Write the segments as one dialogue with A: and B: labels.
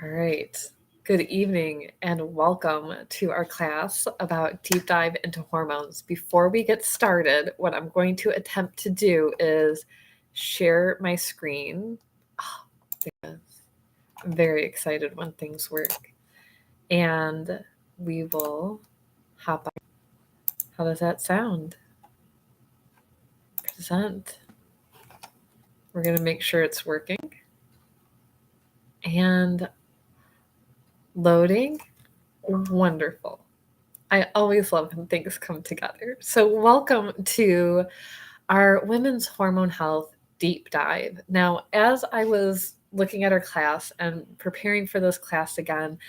A: All right. Good evening and welcome to our class about deep dive into hormones. Before we get started, what I'm going to attempt to do is share my screen. Oh, goodness. I'm very excited when things work. And we will hop on. How does that sound? Present. We're going to make sure it's working. And loading. Wonderful. I always love when things come together. So welcome to our Women's Hormone Health Deep Dive. Now, as I was looking at our class and preparing for this class again,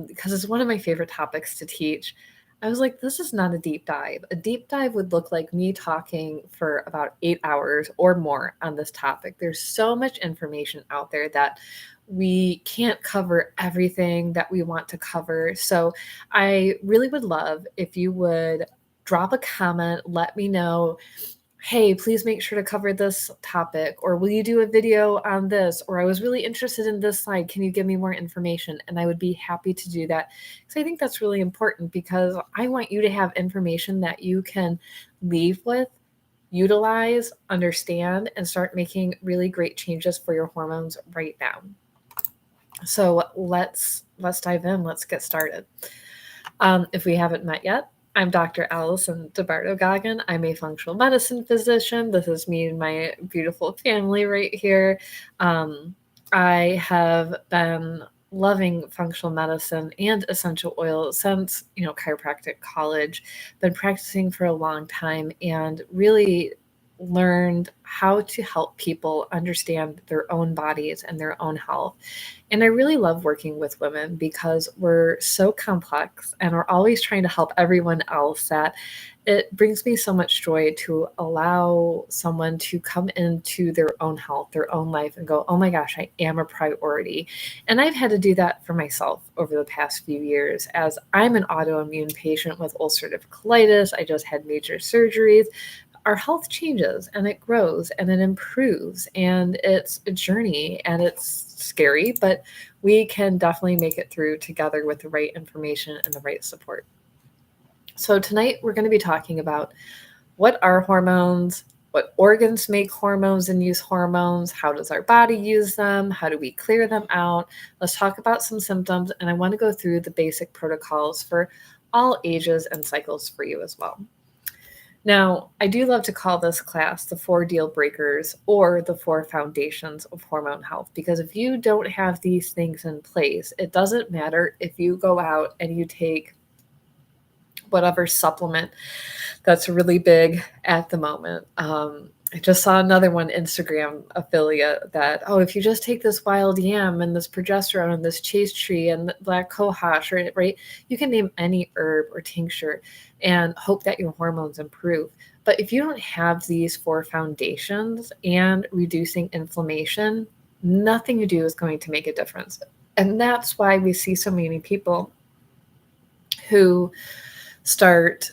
A: because it's one of my favorite topics to teach, I was like, this is not a deep dive. A deep dive would look like me talking for about 8 hours or more on this topic. There's so much information out there that we can't cover everything that we want to cover. So I really would love if you would drop a comment, let me know, hey, please make sure to cover this topic, or will you do a video on this, or I was really interested in this slide, can you give me more information? And I would be happy to do that, because I think that's really important, because I want you to have information that you can leave with, utilize, understand, and start making really great changes for your hormones right now. So let's dive in. Let's get started. If we haven't met yet, I'm Dr. Alison Goggin. I'm a functional medicine physician. This is me and my beautiful family right here. I have been loving functional medicine and essential oil since, chiropractic college. Been practicing for a long time and really learned how to help people understand their own bodies and their own health. And I really love working with women because we're so complex and we're always trying to help everyone else, that it brings me so much joy to allow someone to come into their own health, their own life, and go, oh my gosh, I am a priority. And I've had to do that for myself over the past few years, as I'm an autoimmune patient with ulcerative colitis. I just had major surgeries. Our health changes and it grows and it improves, and it's a journey and it's scary, but we can definitely make it through together with the right information and the right support. So tonight we're going to be talking about what are hormones, what organs make hormones and use hormones, how does our body use them, how do we clear them out. Let's talk about some symptoms, and I want to go through the basic protocols for all ages and cycles for you as well. Now, I do love to call this class the 4 deal breakers, or the 4 foundations of hormone health, because if you don't have these things in place, it doesn't matter if you go out and you take whatever supplement that's really big at the moment. I just saw another one, Instagram affiliate, that, if you just take this wild yam and this progesterone and this chaste tree and black cohosh, right? You can name any herb or tincture and hope that your hormones improve. But if you don't have these 4 foundations and reducing inflammation, nothing you do is going to make a difference. And that's why we see so many people who start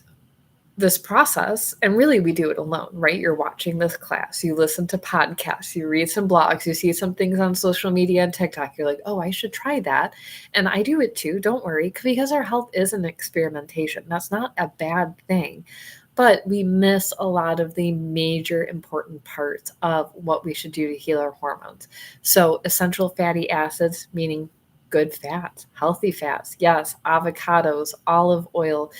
A: this process, and really we do it alone, right? You're watching this class, you listen to podcasts, you read some blogs, you see some things on social media and TikTok, you're like, oh, I should try that. And I do it too, don't worry, because our health is an experimentation. That's not a bad thing, but we miss a lot of the major important parts of what we should do to heal our hormones. So essential fatty acids, meaning good fats, healthy fats, yes, avocados, olive oil,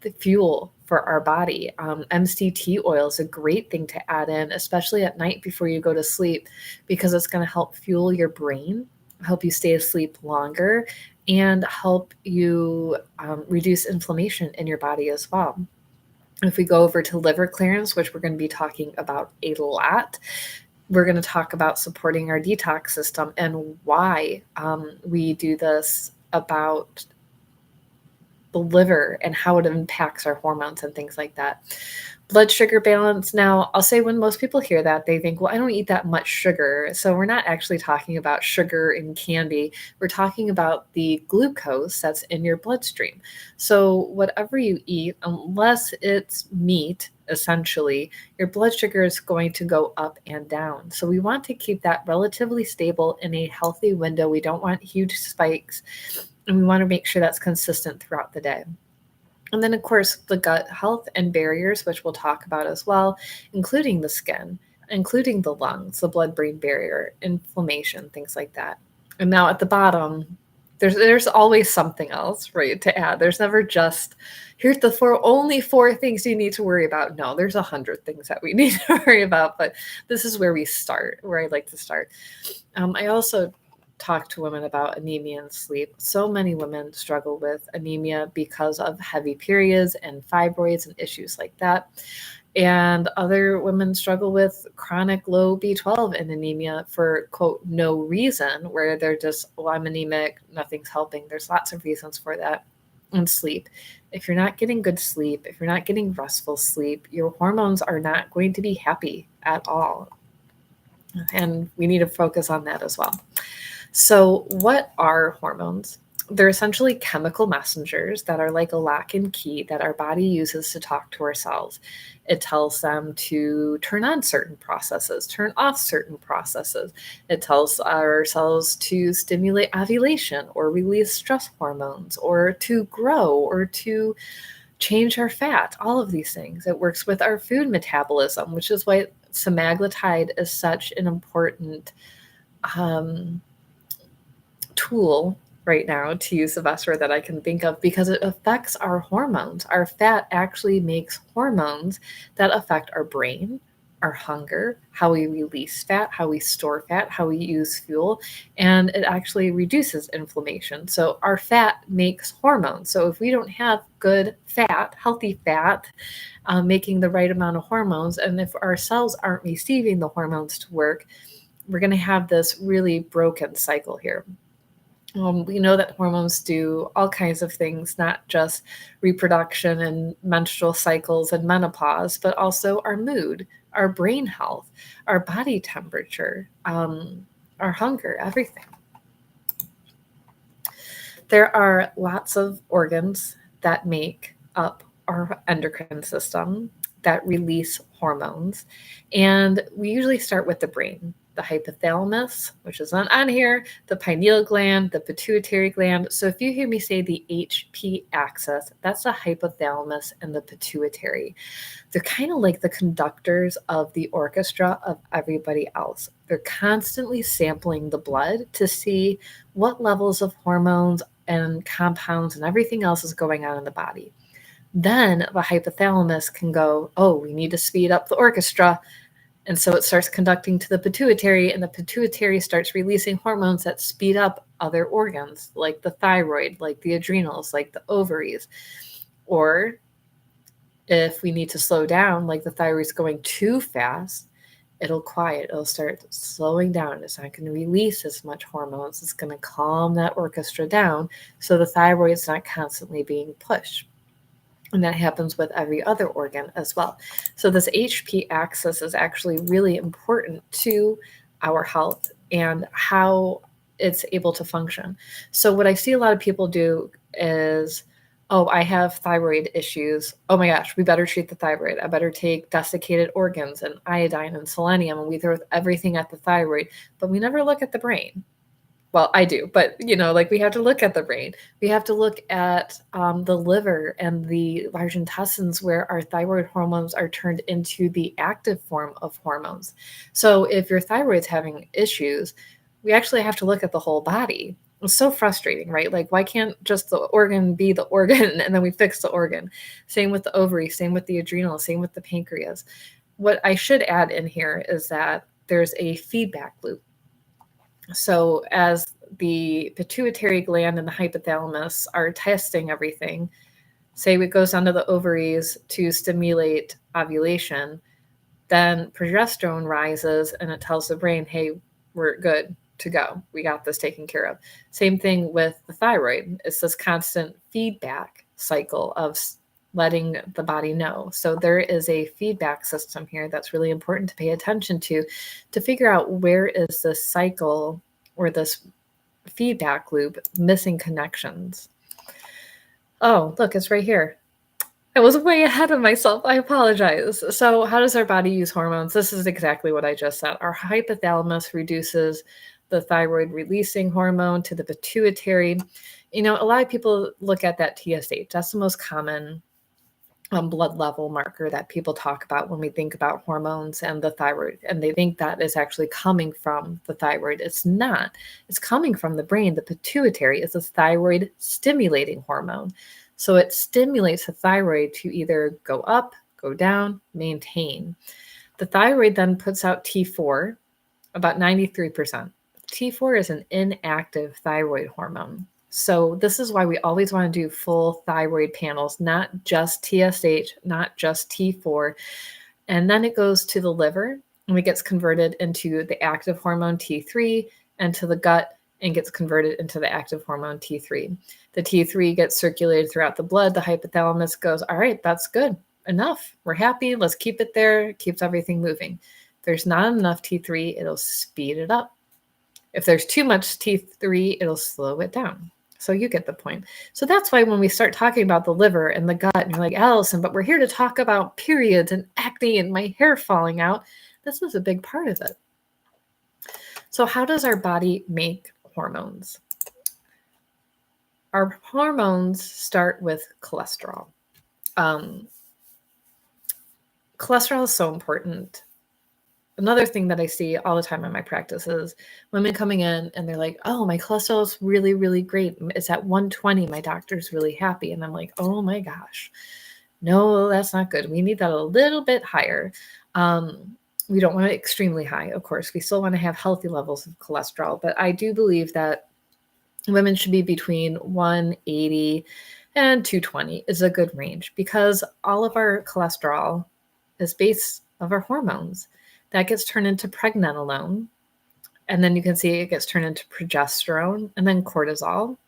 A: the fuel for our body. MCT oil is a great thing to add in, especially at night before you go to sleep, because it's going to help fuel your brain, help you stay asleep longer, and help you reduce inflammation in your body as well. If we go over to liver clearance, which we're going to be talking about a lot, we're going to talk about supporting our detox system and why we do this, about the liver and how it impacts our hormones and things like that. Blood sugar balance. Now, I'll say when most people hear that, they think, well, I don't eat that much sugar. So we're not actually talking about sugar in candy. We're talking about the glucose that's in your bloodstream. So whatever you eat, unless it's meat, essentially, your blood sugar is going to go up and down. So we want to keep that relatively stable in a healthy window. We don't want huge spikes, and we want to make sure that's consistent throughout the day. And then, of course, the gut health and barriers, which we'll talk about as well, including the skin, including the lungs, the blood-brain barrier, inflammation, things like that. And now at the bottom, there's always something else, right, to add. There's never just, here's the only four things you need to worry about. No, there's 100 things that we need to worry about, but this is where we start, where I like to start. I also talk to women about anemia and sleep. So many women struggle with anemia because of heavy periods and fibroids and issues like that. And other women struggle with chronic low B12 and anemia for, quote, no reason, where they're just, oh, I'm anemic, nothing's helping. There's lots of reasons for that. And sleep. If you're not getting good sleep, if you're not getting restful sleep, your hormones are not going to be happy at all. And we need to focus on that as well. So what are hormones? They're essentially chemical messengers that are like a lock and key that our body uses to talk to our cells. It tells them to turn on certain processes, turn off certain processes. It tells our cells to stimulate ovulation or release stress hormones or to grow or to change our fat, all of these things. It works with our food metabolism, which is why semaglutide is such an important tool right now, to use the best word that I can think of, because it affects our hormones. Our fat actually makes hormones that affect our brain, our hunger, how we release fat, how we store fat, how we use fuel, and it actually reduces inflammation. So our fat makes hormones. So if we don't have good fat, healthy fat, making the right amount of hormones, and if our cells aren't receiving the hormones to work, we're going to have this really broken cycle here. We know that hormones do all kinds of things, not just reproduction and menstrual cycles and menopause, but also our mood, our brain health, our body temperature, our hunger, everything. There are lots of organs that make up our endocrine system that release hormones, and we usually start with the brain. The hypothalamus, which is not on here, the pineal gland, the pituitary gland. So if you hear me say the HP axis, that's the hypothalamus and the pituitary. They're kind of like the conductors of the orchestra of everybody else. They're constantly sampling the blood to see what levels of hormones and compounds and everything else is going on in the body. Then the hypothalamus can go, oh, we need to speed up the orchestra. And so it starts conducting to the pituitary, and the pituitary starts releasing hormones that speed up other organs, like the thyroid, like the adrenals, like the ovaries. Or if we need to slow down, like the thyroid's going too fast, it'll quiet. It'll start slowing down. It's not going to release as much hormones. It's going to calm that orchestra down so the thyroid's not constantly being pushed. And that happens with every other organ as well. So this HP axis is actually really important to our health and how it's able to function. So what I see a lot of people do is, oh, I have thyroid issues. Oh my gosh, we better treat the thyroid. I better take desiccated organs and iodine and selenium, and we throw everything at the thyroid, but we never look at the brain. Well, I do, but like we have to look at the brain. We have to look at the liver and the large intestines, where our thyroid hormones are turned into the active form of hormones. So if your thyroid's having issues, we actually have to look at the whole body. It's so frustrating, right? Like, why can't just the organ be the organ and then we fix the organ? Same with the ovary, same with the adrenal, same with the pancreas. What I should add in here is that there's a feedback loop. So as the pituitary gland and the hypothalamus are testing everything, say it goes onto the ovaries to stimulate ovulation, then progesterone rises and it tells the brain, hey, we're good to go. We got this taken care of. Same thing with the thyroid. It's this constant feedback cycle of letting the body know. So there is a feedback system here that's really important to pay attention to figure out where is this cycle or this feedback loop missing connections. Oh, look, it's right here. I was way ahead of myself. I apologize. So how does our body use hormones? This is exactly what I just said. Our hypothalamus reduces the thyroid releasing hormone to the pituitary. A lot of people look at that TSH. That's the most common blood level marker that people talk about when we think about hormones and the thyroid. And they think that is actually coming from the thyroid. It's not. It's coming from the brain. The pituitary is a thyroid stimulating hormone. So it stimulates the thyroid to either go up, go down, maintain. The thyroid then puts out T4, about 93%. T4 is an inactive thyroid hormone. So this is why we always want to do full thyroid panels, not just TSH, not just T4. And then it goes to the liver and it gets converted into the active hormone T3 and to the gut and gets converted into the active hormone T3. The T3 gets circulated throughout the blood. The hypothalamus goes, all right, that's good. Enough. We're happy. Let's keep it there. It keeps everything moving. If there's not enough T3, it'll speed it up. If there's too much T3, it'll slow it down. So you get the point. So that's why when we start talking about the liver and the gut, and you're like, Alison, but we're here to talk about periods and acne and my hair falling out. This was a big part of it. So how does our body make hormones? Our hormones start with cholesterol. Cholesterol is so important. Another thing that I see all the time in my practice is women coming in and they're like, oh, my cholesterol is really, really great. It's at 120. My doctor's really happy. And I'm like, oh my gosh, no, that's not good. We need that a little bit higher. We don't want it extremely high, of course. We still want to have healthy levels of cholesterol. But I do believe that women should be between 180 and 220 is a good range because all of our cholesterol is based of our hormones. That gets turned into pregnenolone. And then you can see it gets turned into progesterone and then cortisol.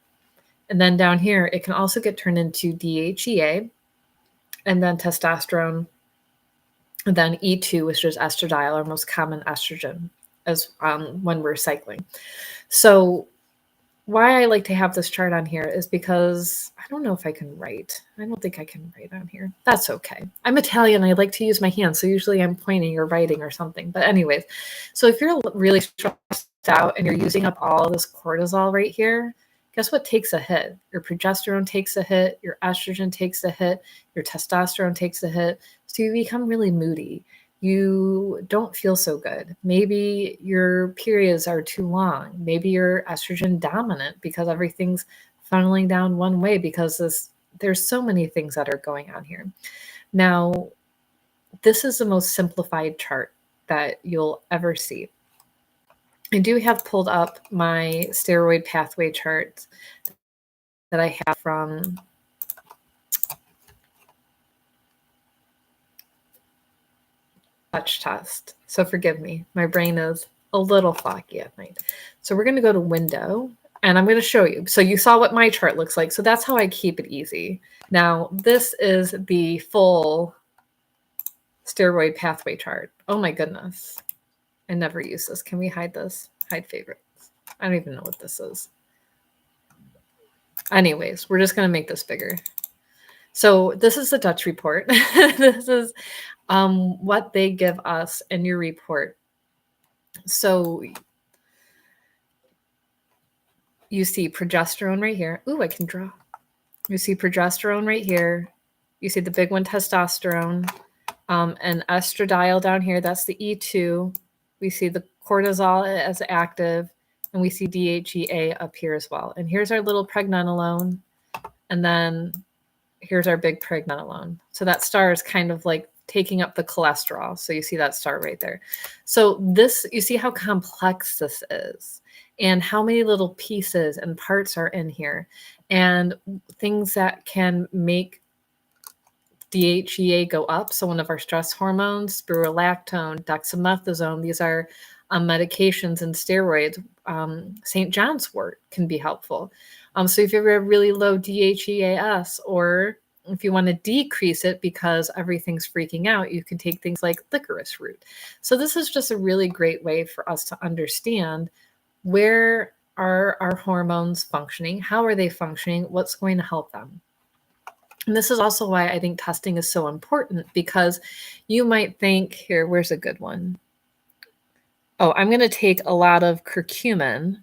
A: And then down here, it can also get turned into DHEA and then testosterone. And then E2, which is estradiol, our most common estrogen, as when we're cycling. So why I like to have this chart on here is because I don't know if I can write. I don't think I can write on here. That's okay. I'm Italian. I like to use my hands. So usually I'm pointing or writing or something. But anyways, so if you're really stressed out and you're using up all this cortisol right here, guess what takes a hit? Your progesterone takes a hit. Your estrogen takes a hit. Your testosterone takes a hit. So you become really moody. You don't feel so good. Maybe your periods are too long. Maybe you're estrogen dominant because everything's funneling down one way because there's so many things that are going on here. Now, this is the most simplified chart that you'll ever see. I do have pulled up my steroid pathway chart that I have from test. So forgive me, my brain is a little foggy at night. So we're going to go to window and I'm going to show you. So you saw what my chart looks like. So that's how I keep it easy. Now this is the full steroid pathway chart. Oh my goodness. I never use this. Can we hide this? Hide favorites. I don't even know what this is. Anyways, we're just going to make this bigger. So this is the Dutch report. This is what they give us in your report. So you see progesterone right here. Ooh, I can draw. You see progesterone right here. You see the big one, testosterone, and estradiol down here. That's the E2. We see the cortisol as active, and we see DHEA up here as well. And here's our little pregnenolone, and then here's our big pregnenolone. So that star is kind of like taking up the cholesterol. So you see that star right there. So this, you see how complex this is and how many little pieces and parts are in here and things that can make DHEA go up. So one of our stress hormones, spirulactone, dexamethasone, these are medications and steroids. St. John's wort can be helpful. So if you have a really low DHEAS or If you want to decrease it because everything's freaking out, you can take things like licorice root. So this is just a really great way for us to understand where are our hormones functioning, how are they functioning, what's going to help them. And this is also why I think testing is so important, because you might think, here, where's a good one? Oh, I'm going to take a lot of curcumin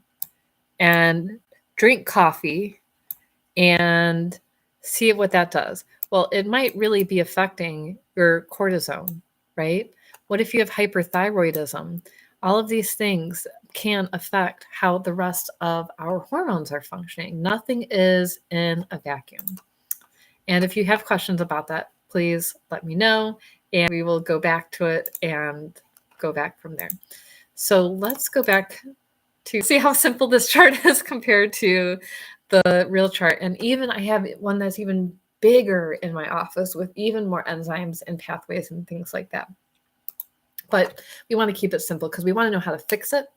A: and drink coffee and see what that does. Well, it might really be affecting your cortisone, right? What if you have hyperthyroidism? All of these things can affect how the rest of our hormones are functioning. Nothing is in a vacuum. And if you have questions about that, please let me know, and we will go back to it and go back from there. So let's go back to see how simple this chart is compared to the real chart. And even I have one that's even bigger in my office with even more enzymes and pathways and things like that. But we want to keep it simple because we want to know how to fix it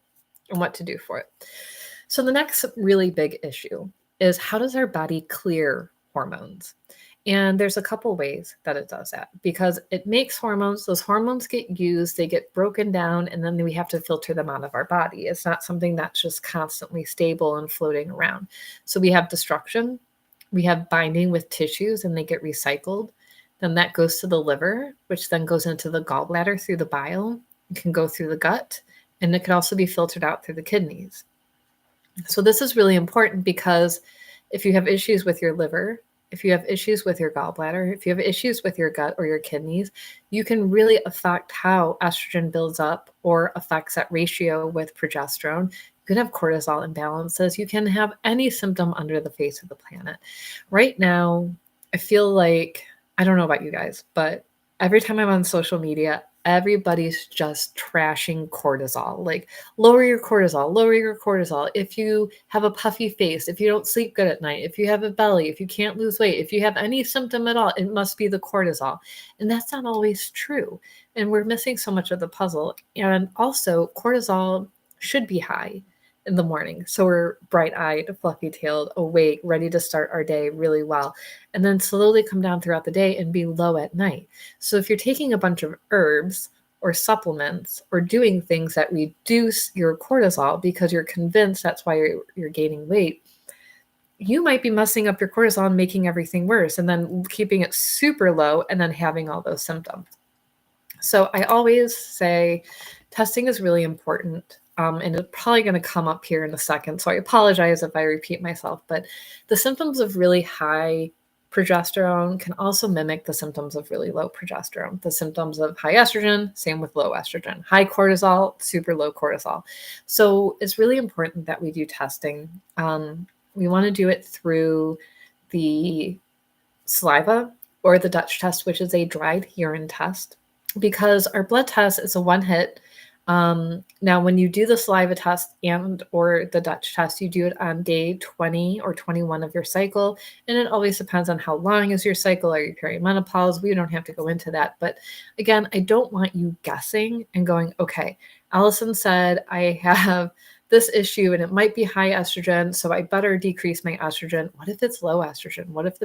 A: and what to do for it. So the next really big issue is, how does our body clear hormones? And there's a couple ways that it does that, because it makes hormones. Those hormones get used, they get broken down, and then we have to filter them out of our body. It's not something that's just constantly stable and floating around. So we have destruction, we have binding with tissues, and they get recycled. Then that goes to the liver, which then goes into the gallbladder through the bile. It can go through the gut, and it can also be filtered out through the kidneys. So this is really important, because if you have issues with your liver, if you have issues with your gallbladder, if you have issues with your gut or your kidneys, you can really affect how estrogen builds up or affects that ratio with progesterone. You can have cortisol imbalances. You can have any symptom under the face of the planet. Right now, I feel like, I don't know about you guys, but every time I'm on social media, everybody's just trashing cortisol. Like, lower your cortisol, lower your cortisol. If you have a puffy face, if you don't sleep good at night, if you have a belly, if you can't lose weight, if you have any symptom at all, it must be the cortisol. And that's not always true. And we're missing so much of the puzzle. And also, cortisol should be high in the morning. So we're bright-eyed, fluffy-tailed, awake, ready to start our day really well, and then slowly come down throughout the day and be low at night. So if you're taking a bunch of herbs or supplements or doing things that reduce your cortisol because you're convinced that's why you're gaining weight, you might be messing up your cortisol and making everything worse, and then keeping it super low and then having all those symptoms. So I always say testing is really important. And it's probably going to come up here in a second, so I apologize if I repeat myself, but the symptoms of really high progesterone can also mimic the symptoms of really low progesterone. The symptoms of high estrogen, same with low estrogen. High cortisol, super low cortisol. So it's really important that we do testing. We want to do it through the saliva or the Dutch test, which is a dried urine test, because our blood test is a one-hit. Now, when you do the saliva test and or the Dutch test, you do it on day 20 or 21 of your cycle. And it always depends on how long is your cycle. Are you perimenopause? We don't have to go into that. But again, I don't want you guessing and going, okay, Alison said I have this issue and it might be high estrogen, so I better decrease my estrogen. What if it's low estrogen? What if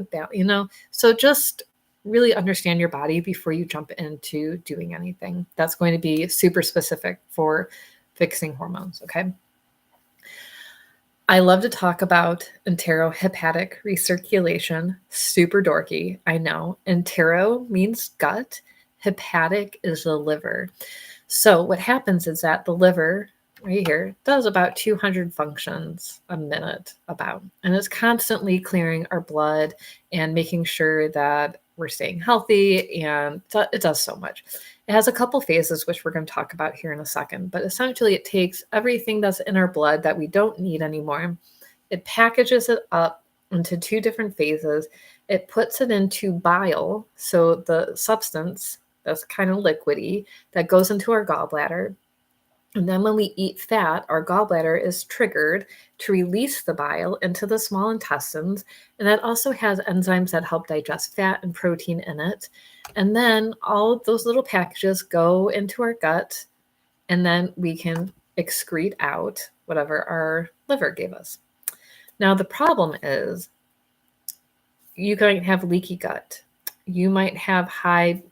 A: so just really understand your body before you jump into doing anything. That's going to be super specific for fixing hormones, okay? I love to talk about enterohepatic recirculation. Super dorky, I know. Entero means gut. Hepatic is the liver. So what happens is that the liver right here does about 200 functions a minute and it's constantly clearing our blood and making sure that we're staying healthy, and it does so much. It has a couple phases, which we're going to talk about here in a second, but essentially it takes everything that's in our blood that we don't need anymore. It packages it up into two different phases. It puts it into bile, so the substance that's kind of liquidy that goes into our gallbladder. And then when we eat fat, our gallbladder is triggered to release the bile into the small intestines. And that also has enzymes that help digest fat and protein in it. And then all of those little packages go into our gut, and then we can excrete out whatever our liver gave us. Now, the problem is You might have leaky gut. You might have high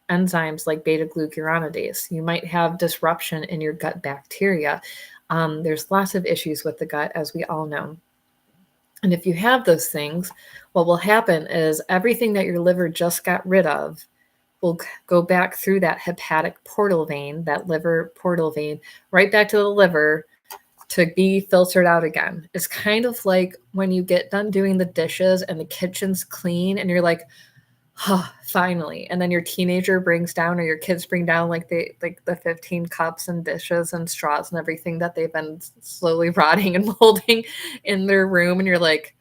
A: enzymes like beta-glucuronidase. You might have disruption in your gut bacteria. There's lots of issues with the gut, as we all know. And if you have those things, what will happen is everything that your liver just got rid of will go back through that hepatic portal vein, that liver portal vein, right back to the liver to be filtered out again. It's kind of like when you get done doing the dishes and the kitchen's clean and you're like, oh, finally. And then your teenager brings down, or your kids bring down like the 15 cups and dishes and straws and everything that they've been slowly rotting and molding in their room. And you're like,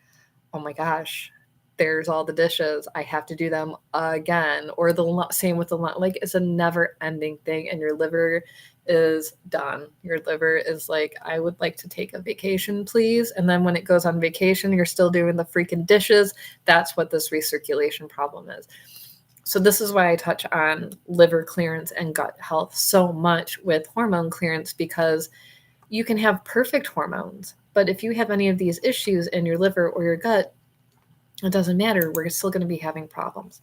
A: oh my gosh, there's all the dishes. I have to do them again. Or the same with the like, it's a never ending thing. And your liver is done. Your liver is like, I would like to take a vacation, please. And then when it goes on vacation, you're still doing the freaking dishes. That's what this recirculation problem is. So this is why I touch on liver clearance and gut health so much with hormone clearance, because you can have perfect hormones, but if you have any of these issues in your liver or your gut, it doesn't matter. We're still going to be having problems.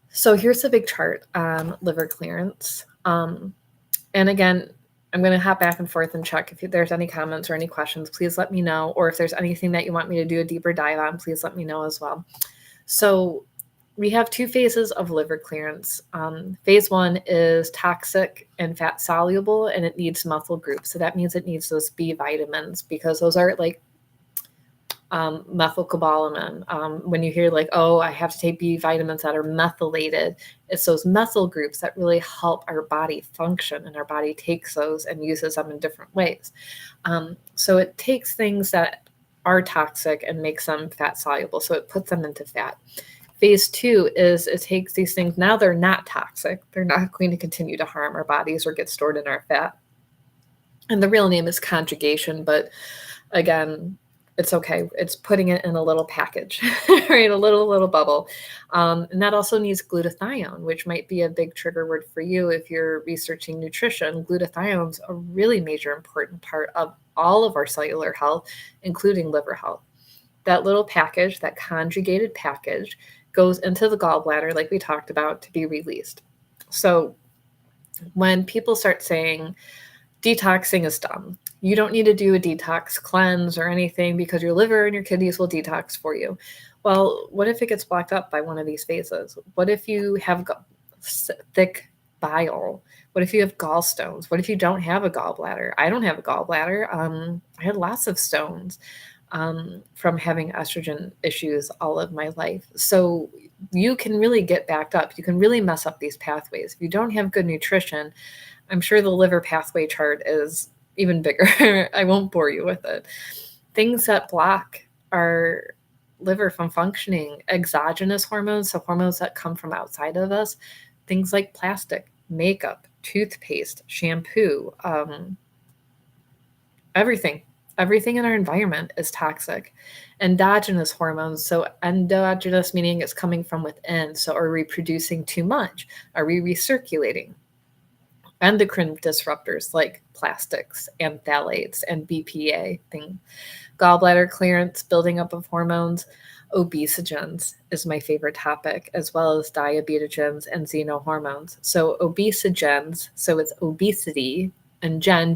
A: So here's a big chart on liver clearance. And again, I'm going to hop back and forth and check if there's any comments or any questions. Please let me know. Or if there's anything that you want me to do a deeper dive on, please let me know as well. So we have two phases of liver clearance. Phase one is toxic and fat soluble, and it needs methyl groups. So that means it needs those B vitamins, because those are like methylcobalamin. When you hear like, oh, I have to take B vitamins that are methylated, it's those methyl groups that really help our body function, and our body takes those and uses them in different ways. So it takes things that are toxic and makes them fat soluble. So it puts them into fat. Phase two is it takes these things, now they're not toxic. They're not going to continue to harm our bodies or get stored in our fat. And the real name is conjugation, but again, it's okay. It's putting it in a little package, right? A little bubble. And that also needs glutathione, which might be a big trigger word for you if you're researching nutrition. Glutathione's a really major important part of all of our cellular health, including liver health. That little package, that conjugated package, goes into the gallbladder, like we talked about, to be released. So when people start saying detoxing is dumb, you don't need to do a detox cleanse or anything because your liver and your kidneys will detox for you. Well, what if it gets blocked up by one of these phases? What if you have thick bile? What if you have gallstones? What if you don't have a gallbladder? I don't have a gallbladder. I had lots of stones from having estrogen issues all of my life. So you can really get backed up. You can really mess up these pathways. If you don't have good nutrition, I'm sure the liver pathway chart is even bigger. I won't bore you with it. Things that block our liver from functioning, exogenous hormones, so hormones that come from outside of us, things like plastic, makeup, toothpaste, shampoo, everything in our environment is toxic. Endogenous hormones, so endogenous meaning it's coming from within. So are we producing too much? Are we recirculating? Endocrine disruptors like plastics and phthalates and BPA thing. Gallbladder clearance, building up of hormones. Obesogens is my favorite topic, as well as diabetogens and xenohormones. So obesogens, so it's obesity, and gen,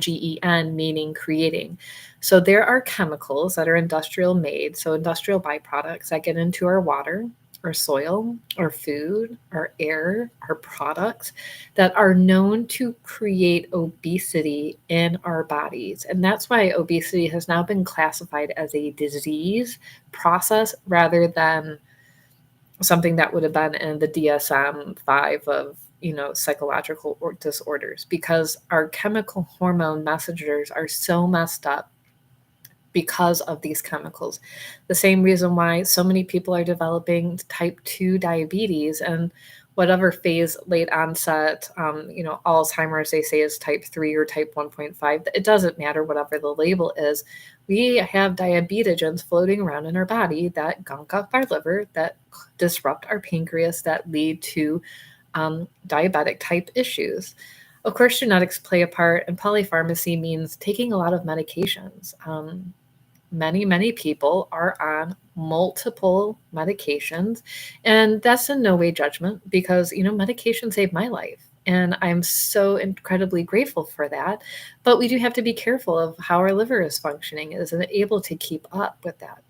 A: meaning creating. So there are chemicals that are industrial made, so industrial byproducts that get into our water, our soil, our food, our air, our products that are known to create obesity in our bodies. And that's why obesity has now been classified as a disease process rather than something that would have been in the DSM-5 of psychological disorders, because our chemical hormone messengers are so messed up because of these chemicals. The same reason why so many people are developing type 2 diabetes and whatever phase, late onset, Alzheimer's, they say is type 3 or type 1.5. It doesn't matter, whatever the label is. We have diabetogens floating around in our body that gunk up our liver, that disrupt our pancreas, that lead to diabetic type issues. Of course, genetics play a part, and polypharmacy means taking a lot of medications. many people are on multiple medications, and that's in no way judgment because, medication saved my life. And I'm so incredibly grateful for that. But we do have to be careful of how our liver is functioning. Is it able to keep up with that?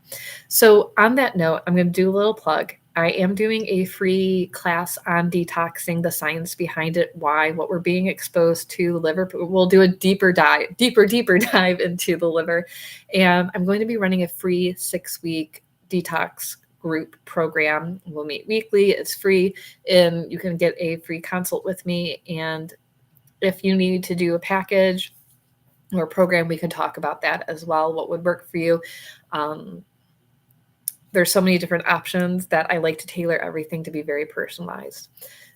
A: So, on that note, I'm going to do a little plug. I am doing a free class on detoxing, the science behind it, why, what we're being exposed to the liver. We'll do a deeper dive into the liver. And I'm going to be running a free 6-week detox group program. We'll meet weekly. It's free, and you can get a free consult with me. And if you need to do a package or program, we can talk about that as well, what would work for you. There's so many different options that I like to tailor everything to be very personalized.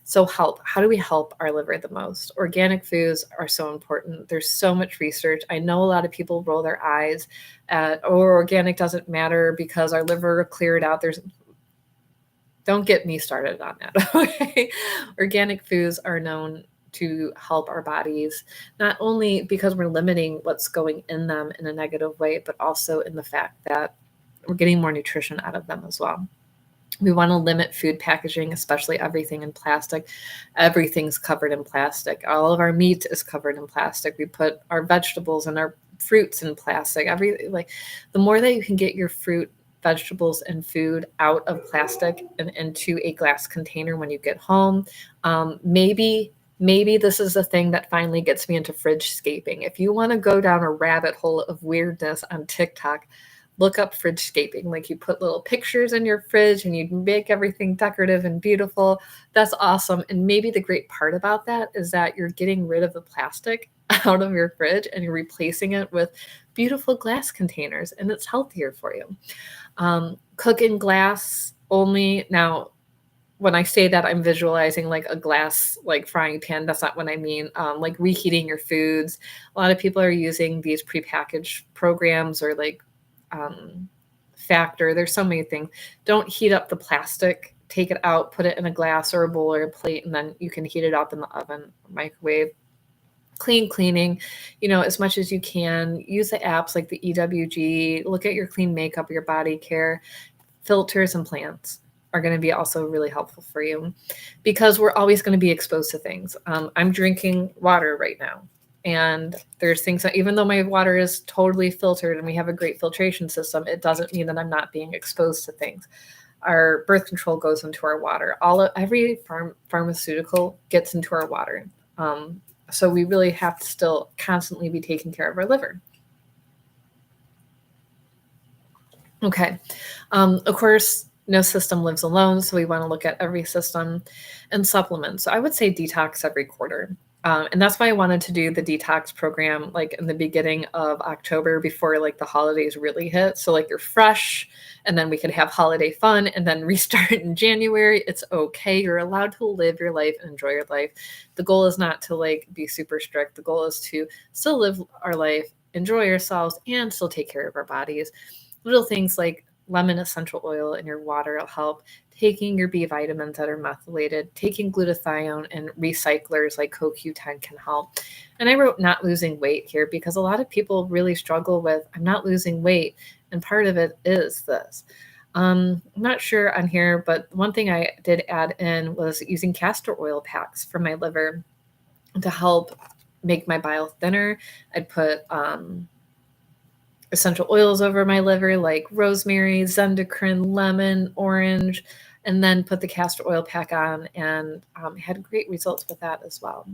A: So how do we help our liver the most? Organic foods are so important. There's so much research. I know a lot of people roll their eyes at, organic doesn't matter because our liver cleared out. Don't get me started on that. Okay? Organic foods are known to help our bodies, not only because we're limiting what's going in them in a negative way, but also in the fact that we're getting more nutrition out of them as well. We want to limit food packaging, especially everything in plastic. Everything's covered in plastic. All of our meat is covered in plastic. We put our vegetables and our fruits in plastic. The more that you can get your fruit, vegetables, and food out of plastic and into a glass container when you get home, maybe this is the thing that finally gets me into fridge scaping. If you want to go down a rabbit hole of weirdness on TikTok, look up fridge scaping. Like, you put little pictures in your fridge and you make everything decorative and beautiful. That's awesome. And maybe the great part about that is that you're getting rid of the plastic out of your fridge and you're replacing it with beautiful glass containers, and it's healthier for you. Cook in glass only. Now, when I say that, I'm visualizing like a glass, like frying pan. That's not what I mean. Like reheating your foods. A lot of people are using these prepackaged programs or like Factor. There's so many things. Don't heat up the plastic. Take it out, put it in a glass or a bowl or a plate, and then you can heat it up in the oven or microwave. Cleaning, as much as you can. Use the apps like the EWG. Look at your clean makeup, your body care. Filters and plants are going to be also really helpful for you because we're always going to be exposed to things. I'm drinking water right now. And there's things that, even though my water is totally filtered and we have a great filtration system, it doesn't mean that I'm not being exposed to things. Our birth control goes into our water. Every pharmaceutical gets into our water. So we really have to still constantly be taking care of our liver. Okay. Of course, no system lives alone. So we want to look at every system and supplements. So I would say detox every quarter. And that's why I wanted to do the detox program like in the beginning of October before like the holidays really hit. So like you're fresh, and then we could have holiday fun and then restart in January. It's okay. You're allowed to live your life and enjoy your life. The goal is not to like be super strict. The goal is to still live our life, enjoy ourselves, and still take care of our bodies. Little things like lemon essential oil in your water will help. Taking your B vitamins that are methylated, taking glutathione and recyclers like CoQ10 can help. And I wrote not losing weight here because a lot of people really struggle with, I'm not losing weight. And part of it is this. I'm not sure on here, but one thing I did add in was using castor oil packs for my liver to help make my bile thinner. I'd put essential oils over my liver like rosemary, zendocrine, lemon, orange, and then put the castor oil pack on, and had great results with that as well.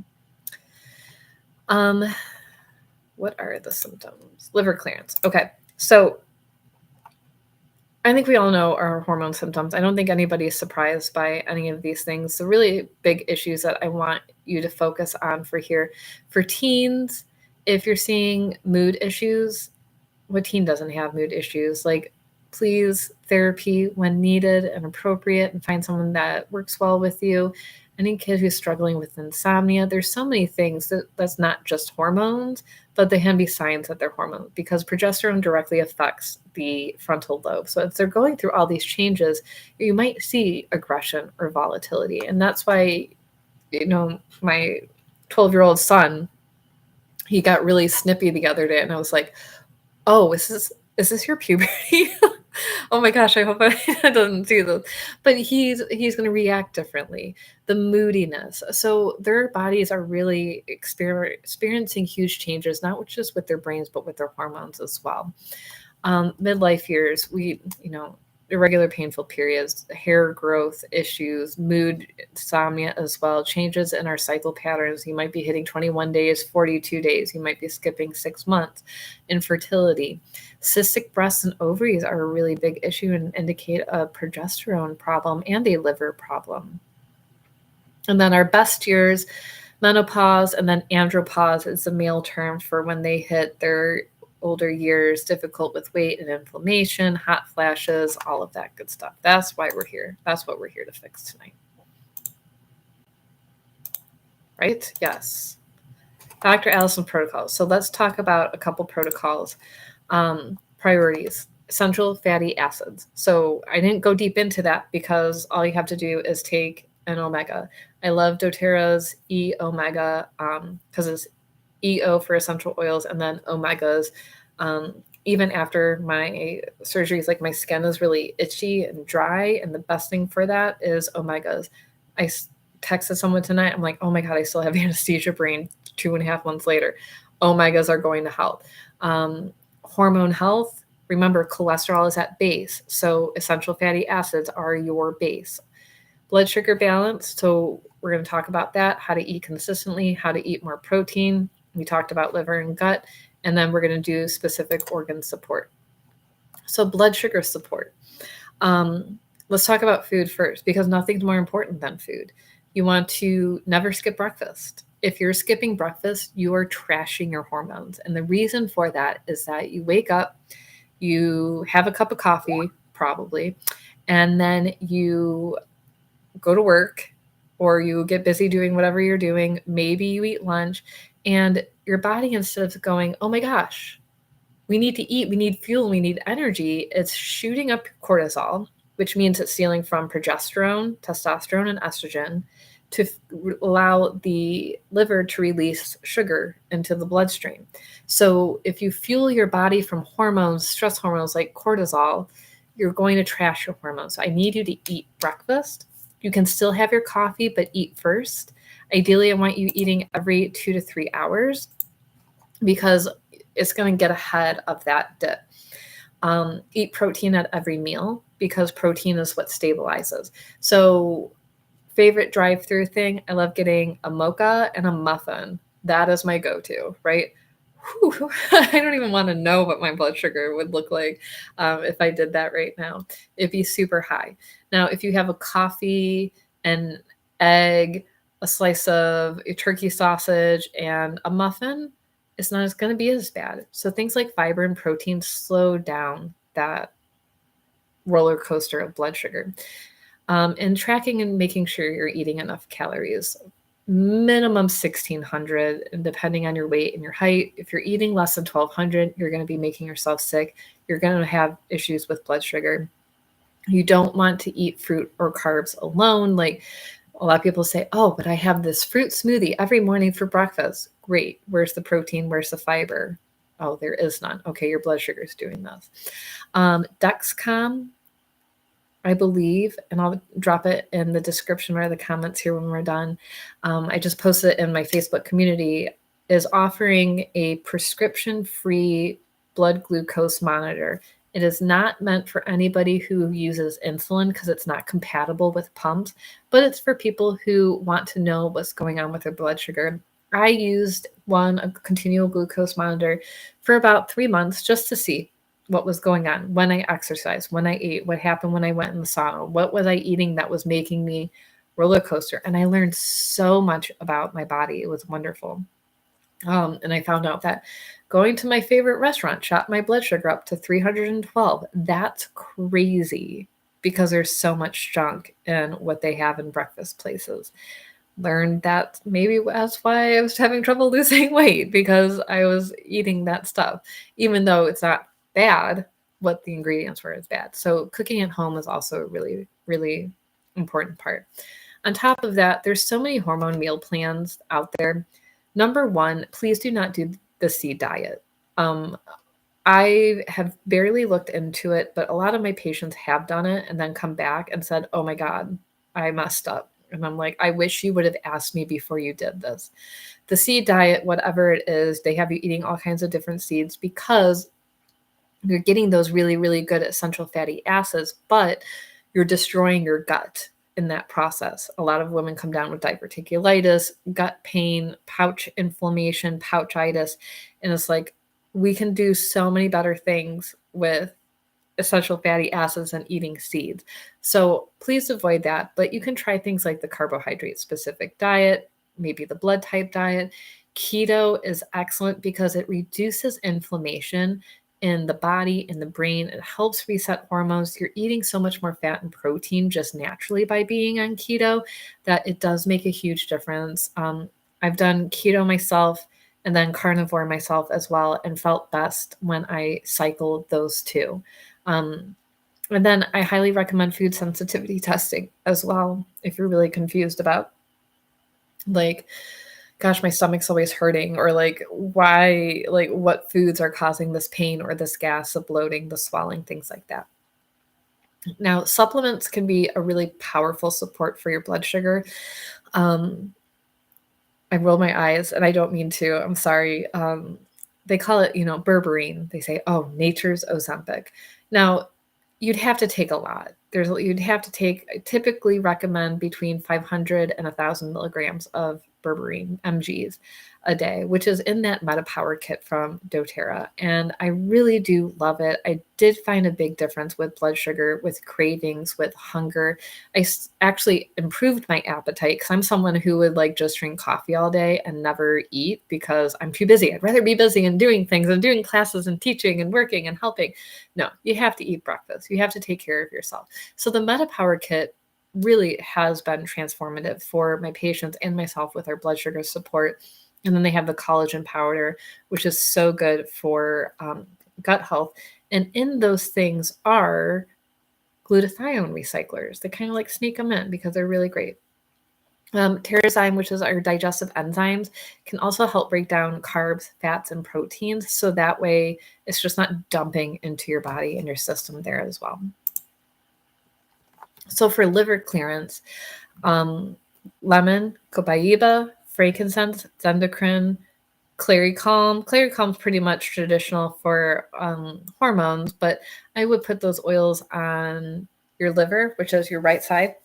A: What are the symptoms? Liver clearance. Okay, so I think we all know our hormone symptoms. I don't think anybody is surprised by any of these things. The really big issues that I want you to focus on for teens, if you're seeing mood issues, what teen doesn't have mood issues? Like, please, therapy when needed and appropriate, and find someone that works well with you. Any kid who's struggling with insomnia, there's so many things that's not just hormones, but they can be signs that they're hormones because progesterone directly affects the frontal lobe. So if they're going through all these changes, you might see aggression or volatility. And that's why, my 12-year-old son, he got really snippy the other day, and I was like, oh, is this your puberty? Oh my gosh, I hope I doesn't do this. But he's going to react differently. The moodiness. So their bodies are really experiencing huge changes, not just with their brains, but with their hormones as well. Midlife years, irregular painful periods, hair growth issues, mood, insomnia as well, changes in our cycle patterns. You might be hitting 21 days, 42 days. You might be skipping 6 months. Infertility. Cystic breasts and ovaries are a really big issue and indicate a progesterone problem and a liver problem. And then our best years, menopause, and then andropause is the male term for when they hit their older years, difficult with weight and inflammation, hot flashes, all of that good stuff. That's why we're here. That's what we're here to fix tonight. Right? Yes. Dr. Alison protocols. So let's talk about a couple protocols. Priorities. Essential fatty acids. So I didn't go deep into that because all you have to do is take an omega. I love doTERRA's E omega because it's EO for essential oils and then omegas. Even after my surgeries, like my skin is really itchy and dry, and the best thing for that is omegas. I texted someone tonight. I'm like, oh my God, I still have anesthesia brain 2.5 months later. Omegas are going to help. Hormone health. Remember, cholesterol is at base. So essential fatty acids are your base. Blood sugar balance. So we're going to talk about that, how to eat consistently, how to eat more protein. We talked about liver and gut, and then we're going to do specific organ support. So blood sugar support. Let's talk about food first, because nothing's more important than food. You want to never skip breakfast. If you're skipping breakfast, you are trashing your hormones. And the reason for that is that you wake up, you have a cup of coffee, probably, and then you go to work or you get busy doing whatever you're doing. Maybe you eat lunch, and your body, instead of going, oh my gosh, we need to eat, we need fuel, we need energy, it's shooting up cortisol, which means it's stealing from progesterone, testosterone, and estrogen to allow the liver to release sugar into the bloodstream. So if you fuel your body from hormones, stress hormones like cortisol, you're going to trash your hormones. So I need you to eat breakfast. You can still have your coffee, but eat first. Ideally, I want you eating every 2 to 3 hours because it's going to get ahead of that dip. Eat protein at every meal because protein is what stabilizes. So favorite drive-through thing, I love getting a mocha and a muffin. That is my go-to, right? Whew, I don't even want to know what my blood sugar would look like if I did that right now. It'd be super high. Now, if you have a coffee, an egg, a slice of a turkey sausage, and a muffin, it's not going to be as bad. So things like fiber and protein slow down that roller coaster of blood sugar. And tracking and making sure you're eating enough calories. Minimum 1,600, and depending on your weight and your height. If you're eating less than 1,200, you're going to be making yourself sick. You're going to have issues with blood sugar. You don't want to eat fruit or carbs alone. Like a lot of people say, oh, but I have this fruit smoothie every morning for breakfast. Great. Where's the protein? Where's the fiber? Oh, there is none. Okay, your blood sugar is doing this. Dexcom, I believe, and I'll drop it in the description or the comments here when we're done. I just posted it in my Facebook community, is offering a prescription-free blood glucose monitor. It is not meant for anybody who uses insulin because it's not compatible with pumps, but it's for people who want to know what's going on with their blood sugar. I used a continual glucose monitor for about 3 months just to see what was going on when I exercised, when I ate, what happened when I went in the sauna, what was I eating that was making me roller coaster. And I learned so much about my body. It was wonderful. And I found out that going to my favorite restaurant shot my blood sugar up to 312. That's crazy because there's so much junk in what they have in breakfast places. Learned that maybe that's why I was having trouble losing weight, because I was eating that stuff, even though it's not bad. What the ingredients were is bad. So cooking at home is also a really, really important part. On top of that, there's so many hormone meal plans out there. Number one, please do not do the seed diet. I have barely looked into it, but a lot of my patients have done it and then come back and said, "Oh my God, I messed up." And I'm like, "I wish you would have asked me before you did this." The seed diet, whatever it is, they have you eating all kinds of different seeds because you're getting those really, really good essential fatty acids, but you're destroying your gut in that process. A lot of women come down with diverticulitis, gut pain, pouch inflammation, pouchitis. And it's like, we can do so many better things with essential fatty acids and eating seeds. So please avoid that. But you can try things like the carbohydrate specific diet, maybe the blood type diet. Keto is excellent because it reduces inflammation in the body, in the brain. It helps reset hormones. You're eating so much more fat and protein just naturally by being on keto that it does make a huge difference. I've done keto myself and then carnivore myself as well, and felt best when I cycled those two. Um, and then I highly recommend food sensitivity testing as well if you're really confused about, like, gosh, my stomach's always hurting, or like, why, like, what foods are causing this pain or this gas, the bloating, the swelling, things like that. Now, supplements can be a really powerful support for your blood sugar. Um, I roll my eyes and I don't mean to. I'm sorry. They call it, berberine. They say, oh, nature's Ozempic. Now, you'd have to take a lot. You'd have to take, I typically recommend between 500 and 1,000 milligrams of berberine, mgs, a day, which is in that MetaPower kit from doTERRA. And I really do love it. I did find a big difference with blood sugar, with cravings, with hunger. Actually improved my appetite because I'm someone who would like just drink coffee all day and never eat because I'm too busy. I'd rather be busy and doing things and doing classes and teaching and working and helping. No, you have to eat breakfast. You have to take care of yourself. So the MetaPower kit really has been transformative for my patients and myself with our blood sugar support. And then they have the collagen powder, which is so good for gut health. And in those things are glutathione recyclers. They kind of like sneak them in because they're really great. Tyrosine, which is our digestive enzymes, can also help break down carbs, fats, and proteins. So that way it's just not dumping into your body and your system there as well. So for liver clearance, lemon, copaiba, frankincense, endocrine, clary calm. Clary calm is pretty much traditional for hormones, but I would put those oils on your liver, which is your right side,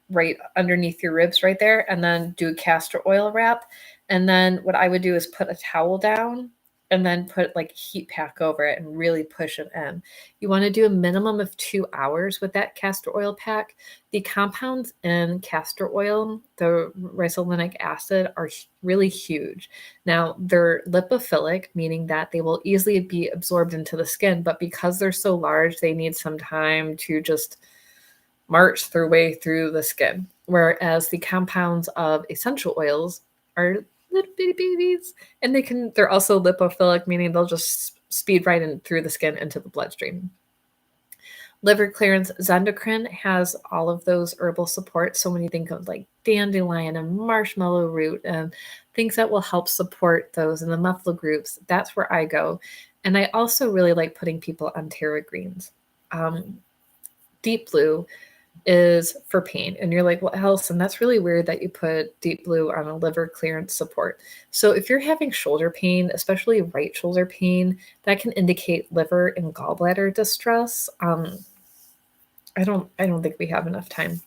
A: right underneath your ribs right there, and then do a castor oil wrap. And then what I would do is put a towel down and then put like a heat pack over it and really push it in. You want to do a minimum of 2 hours with that castor oil pack. The compounds in castor oil, the ricillinic acid, are really huge. Now, they're lipophilic, meaning that they will easily be absorbed into the skin, but because they're so large, they need some time to just march their way through the skin. Whereas the compounds of essential oils are little bitty babies, and they're also lipophilic, meaning they'll just speed right in through the skin into the bloodstream. Liver clearance, Zendocrine has all of those herbal supports. So when you think of like dandelion and marshmallow root and things that will help support those in the methyl groups, that's where I go. And I also really like putting people on Terra Greens. Deep Blue is for pain. And you're like, well, Alison, that's really weird that you put Deep Blue on a liver clearance support. So if you're having shoulder pain, especially right shoulder pain, that can indicate liver and gallbladder distress. I don't think we have enough time.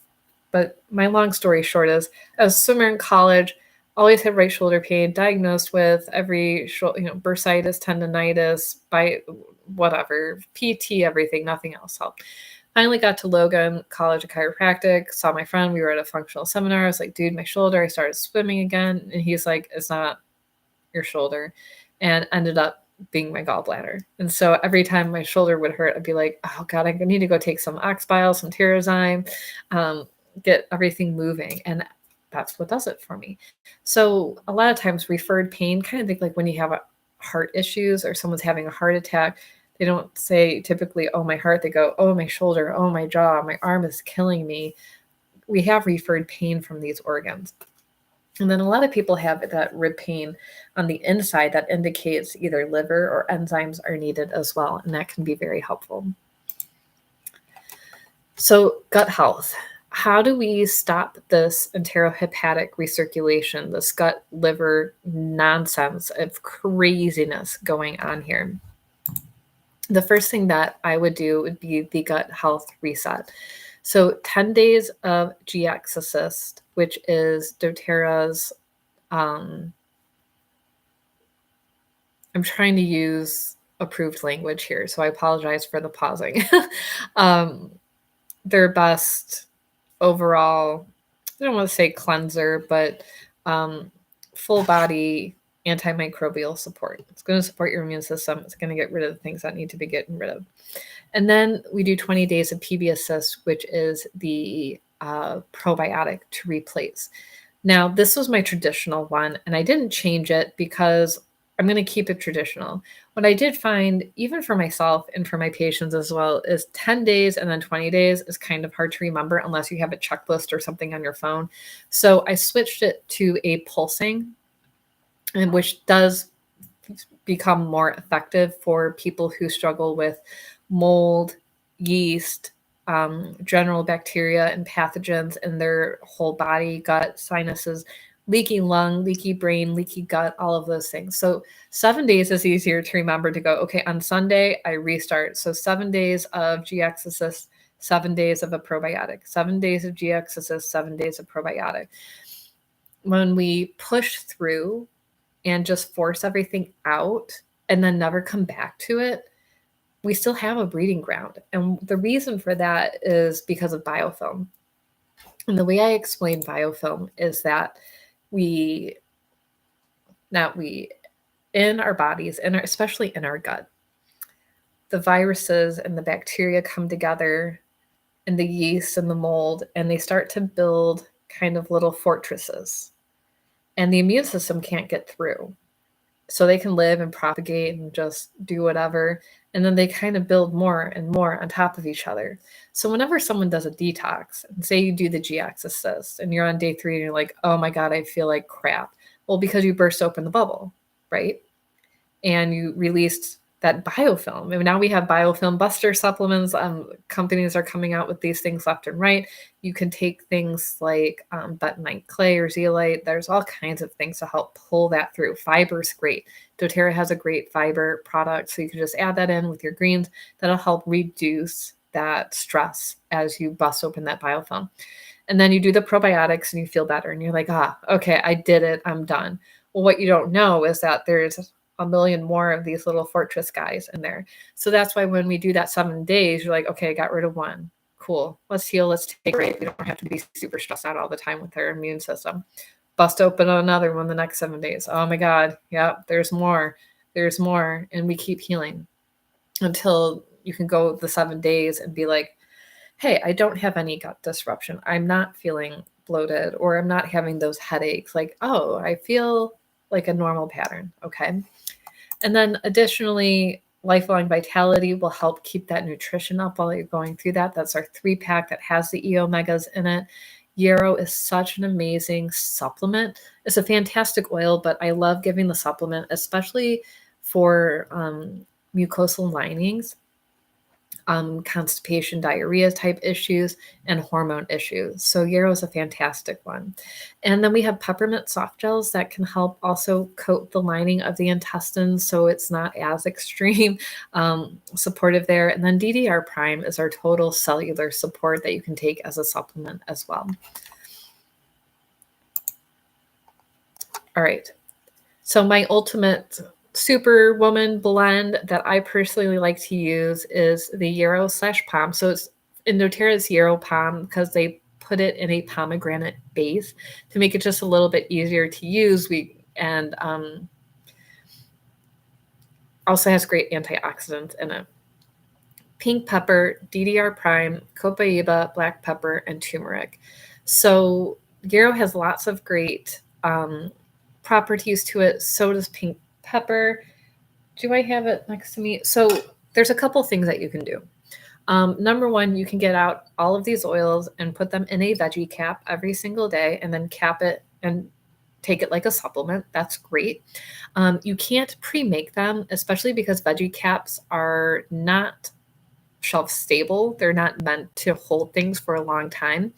A: But my long story short is, I was a swimmer in college, always had right shoulder pain, diagnosed with every bursitis, tendonitis, by whatever, PT, everything, nothing else helped. Finally got to Logan College of Chiropractic, saw my friend. We were at a functional seminar. I was like, dude, my shoulder. I started swimming again. And he's like, it's not your shoulder. And ended up being my gallbladder. And so every time my shoulder would hurt, I'd be like, oh God, I need to go take some ox bile, some Tyrosine, get everything moving. And that's what does it for me. So a lot of times referred pain, kind of think like when you have heart issues or someone's having a heart attack, they don't say typically, oh, my heart. They go, oh, my shoulder, oh, my jaw, my arm is killing me. We have referred pain from these organs. And then a lot of people have that rib pain on the inside that indicates either liver or enzymes are needed as well, and that can be very helpful. So gut health. How do we stop this enterohepatic recirculation, this gut liver nonsense of craziness going on here? The first thing that I would do would be the gut health reset. So 10 days of GX Assist, which is doTERRA's, I'm trying to use approved language here, so I apologize for the pausing. Their best overall, I don't want to say cleanser, but full body antimicrobial support. It's going to support your immune system. It's going to get rid of the things that need to be getting rid of. And then we do 20 days of PB Assist, which is the probiotic to replace. Now, this was my traditional one, and I didn't change it because I'm going to keep it traditional. What I did find, even for myself and for my patients as well, is 10 days and then 20 days is kind of hard to remember unless you have a checklist or something on your phone. So I switched it to a pulsing, and which does become more effective for people who struggle with mold, yeast, general bacteria and pathogens in their whole body, gut, sinuses, leaky lung, leaky brain, leaky gut, all of those things. So 7 days is easier to remember to go, okay, on Sunday, I restart. So 7 days of GX Assist, 7 days of a probiotic, 7 days of GX Assist, 7 days of probiotic. When we push through and just force everything out and then never come back to it, we still have a breeding ground. And the reason for that is because of biofilm. And the way I explain biofilm is that we in our bodies, and especially in our gut, the viruses and the bacteria come together, and the yeast and the mold, and they start to build kind of little fortresses. And the immune system can't get through. So they can live and propagate and just do whatever. And then they kind of build more and more on top of each other. So whenever someone does a detox, and say you do the GX Assist and you're on day 3 and you're like, oh my God, I feel like crap. Well, because you burst open the bubble, right? And you released that biofilm. And now we have biofilm buster supplements. Companies are coming out with these things left and right. You can take things like bentonite clay or zeolite. There's all kinds of things to help pull that through. Fiber's great. doTERRA has a great fiber product, so you can just add that in with your greens. That'll help reduce that stress as you bust open that biofilm. And then you do the probiotics and you feel better and you're like, okay, I did it. I'm done. Well, what you don't know is that there's a million more of these little fortress guys in there. So that's why when we do that 7 days, you're like, okay, I got rid of one. Cool. Let's heal. Let's take a break. We don't have to be super stressed out all the time with our immune system. Bust open another one the next 7 days. Oh my God. Yeah, there's more. There's more. And we keep healing until you can go the 7 days and be like, hey, I don't have any gut disruption. I'm not feeling bloated, or I'm not having those headaches. Like, oh, I feel like a normal pattern. Okay. And then additionally, Lifelong Vitality will help keep that nutrition up while you're going through that. That's our 3-pack that has the E-omegas in it. Yarrow is such an amazing supplement. It's a fantastic oil, but I love giving the supplement, especially for mucosal linings, constipation, diarrhea type issues, and hormone issues. So yarrow is a fantastic one. And then we have peppermint soft gels that can help also coat the lining of the intestines so it's not as extreme, supportive there. And then DDR Prime is our total cellular support that you can take as a supplement as well. All right. So my ultimate Superwoman blend that I personally like to use is the Yarrow / Palm. So it's in doTERRA's Yarrow Palm because they put it in a pomegranate base to make it just a little bit easier to use. Also has great antioxidants in it. Pink pepper, DDR Prime, copaiba, black pepper, and turmeric. So Yarrow has lots of great properties to it. So does pink pepper. Do I have it next to me? So there's a couple things that you can do. Number one, you can get out all of these oils and put them in a veggie cap every single day and then cap it and take it like a supplement, that's great. You can't pre-make them, especially because veggie caps are not shelf stable. They're not meant to hold things for a long time.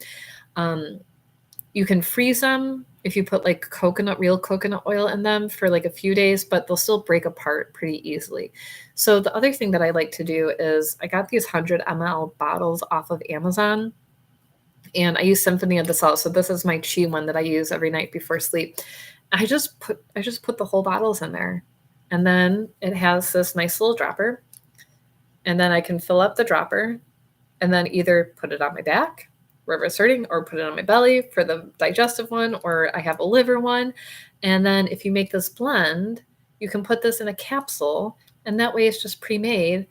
A: You can freeze them if you put like real coconut oil in them for like a few days, but they'll still break apart pretty easily. So the other thing that I like to do is I got these 100 ml bottles off of Amazon, and I use Symphony of the Cell. So this is my chi one that I use every night before sleep. I just put the whole bottles in there, and then it has this nice little dropper, and then I can fill up the dropper and then either put it on my back, reverse hurting, or put it on my belly for the digestive one, or I have a liver one. And then if you make this blend, you can put this in a capsule, and that way it's just pre-made.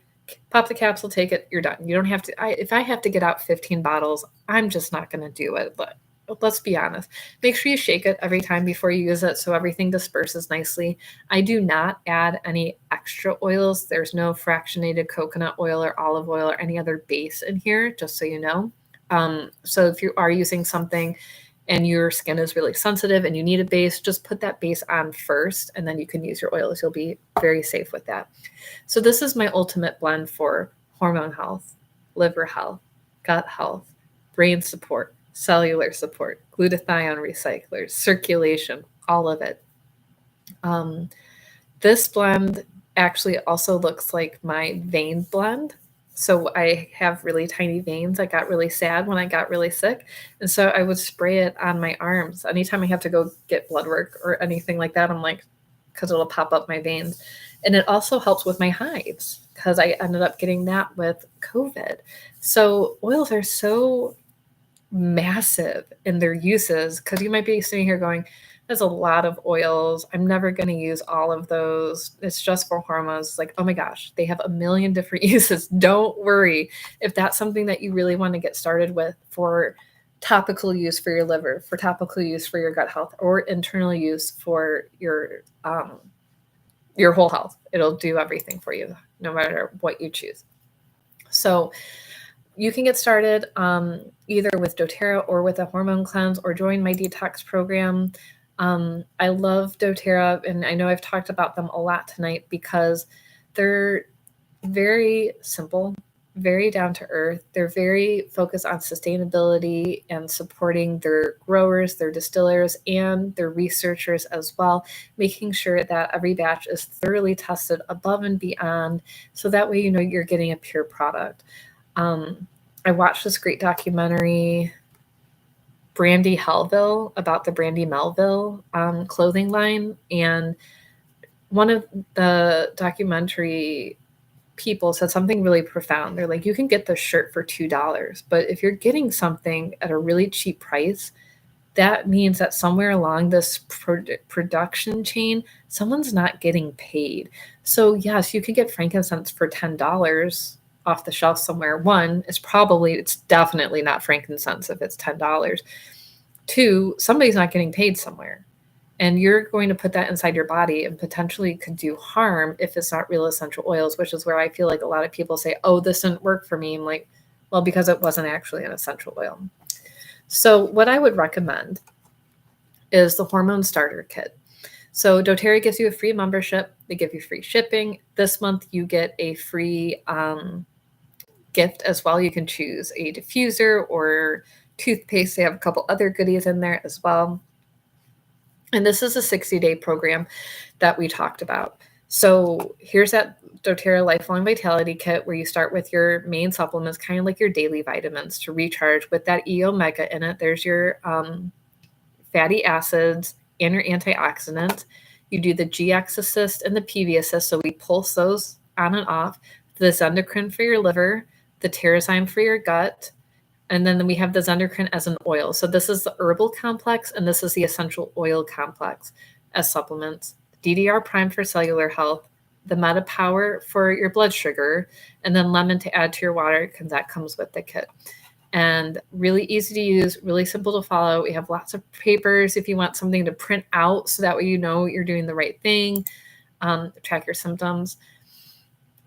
A: Pop the capsule, take it, you're done. You don't have to, if I have to get out 15 bottles, I'm just not going to do it. But let's be honest. Make sure you shake it every time before you use it so everything disperses nicely. I do not add any extra oils. There's no fractionated coconut oil or olive oil or any other base in here, just so you know. So if you are using something and your skin is really sensitive and you need a base, just put that base on first, and then you can use your oils. You'll be very safe with that. So this is my ultimate blend for hormone health, liver health, gut health, brain support, cellular support, glutathione recyclers, circulation, all of it. This blend actually also looks like my vein blend. So I have really tiny veins. I got really sad when I got really sick. And so I would spray it on my arms. Anytime I have to go get blood work or anything like that, I'm like, because it'll pop up my veins. And it also helps with my hives because I ended up getting that with COVID. So oils are so massive in their uses, because you might be sitting here going, there's a lot of oils. I'm never going to use all of those. It's just for hormones. Like, oh my gosh, they have a million different uses. Don't worry. If that's something that you really want to get started with for topical use for your liver, for topical use for your gut health, or internal use for your whole health, it'll do everything for you, no matter what you choose. So you can get started either with doTERRA or with a hormone cleanse, or join my detox program. I love doTERRA, and I know I've talked about them a lot tonight because they're very simple, very down to earth. They're very focused on sustainability and supporting their growers, their distillers, and their researchers as well, making sure that every batch is thoroughly tested above and beyond, so that way you know you're getting a pure product. I watched this great documentary, Brandy Hellville, about the Brandy Melville clothing line. And one of the documentary people said something really profound. They're like, you can get this shirt for $2, but if you're getting something at a really cheap price, that means that somewhere along this production chain, someone's not getting paid. So yes, you can get frankincense for $10 off the shelf somewhere. One, it's definitely not frankincense if it's $10. Two, somebody's not getting paid somewhere. And you're going to put that inside your body and potentially could do harm if it's not real essential oils, which is where I feel like a lot of people say, oh, this didn't work for me. I'm like, well, because it wasn't actually an essential oil. So what I would recommend is the Hormone Starter Kit. So doTERRA gives you a free membership. They give you free shipping. This month you get a free gift as well. You can choose a diffuser or toothpaste. They have a couple other goodies in there as well. And this is a 60-day program that we talked about. So here's that doTERRA Lifelong Vitality Kit, where you start with your main supplements, kind of like your daily vitamins, to recharge with that E omega in it. There's your fatty acids and your antioxidants. You do the GX Assist and the PV Assist, so we pulse those on and off. The Zendocrine for your liver, the Terrazyme for your gut, and then we have the Zendocrine as an oil. So this is the herbal complex, and this is the essential oil complex as supplements. DDR Prime for cellular health, the Meta Power for your blood sugar, and then lemon to add to your water, because that comes with the kit. And really easy to use, really simple to follow. We have lots of papers if you want something to print out, so that way you know you're doing the right thing. Track your symptoms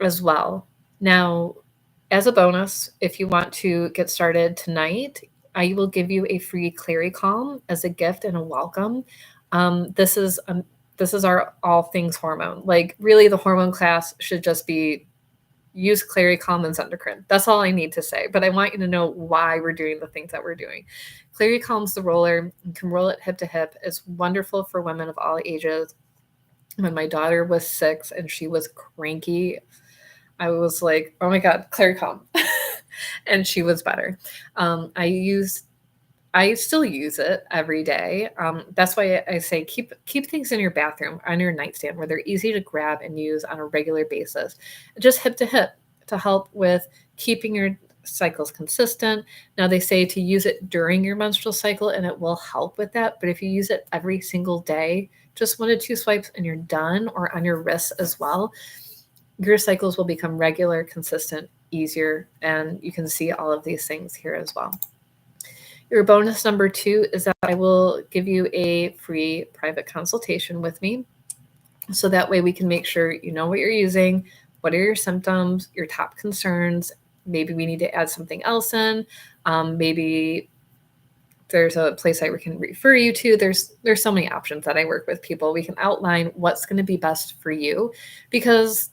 A: as well. Now, as a bonus, if you want to get started tonight, I will give you a free Clary Calm as a gift and a welcome. This is our all things hormone. Like, really, the hormone class should just be use Clary Calm's endocrine. That's all I need to say. But I want you to know why we're doing the things that we're doing. Clary Calm's the roller. You can roll it hip to hip. It's wonderful for women of all ages. When my daughter was 6 and she was cranky, I was like, oh my God, Clary Calm. And she was better. I still use it every day. That's why I say keep things in your bathroom, on your nightstand, where they're easy to grab and use on a regular basis. Just hip to hip to help with keeping your cycles consistent. Now, they say to use it during your menstrual cycle, and it will help with that. But if you use it every single day, just 1 to 2 swipes and you're done, or on your wrists as well, your cycles will become regular, consistent, easier, and you can see all of these things here as well. Your bonus number 2 is that I will give you a free private consultation with me. So that way we can make sure you know what you're using, what are your symptoms, your top concerns. Maybe we need to add something else in. Maybe there's a place I can refer you to. There's so many options that I work with people. We can outline what's going to be best for you, because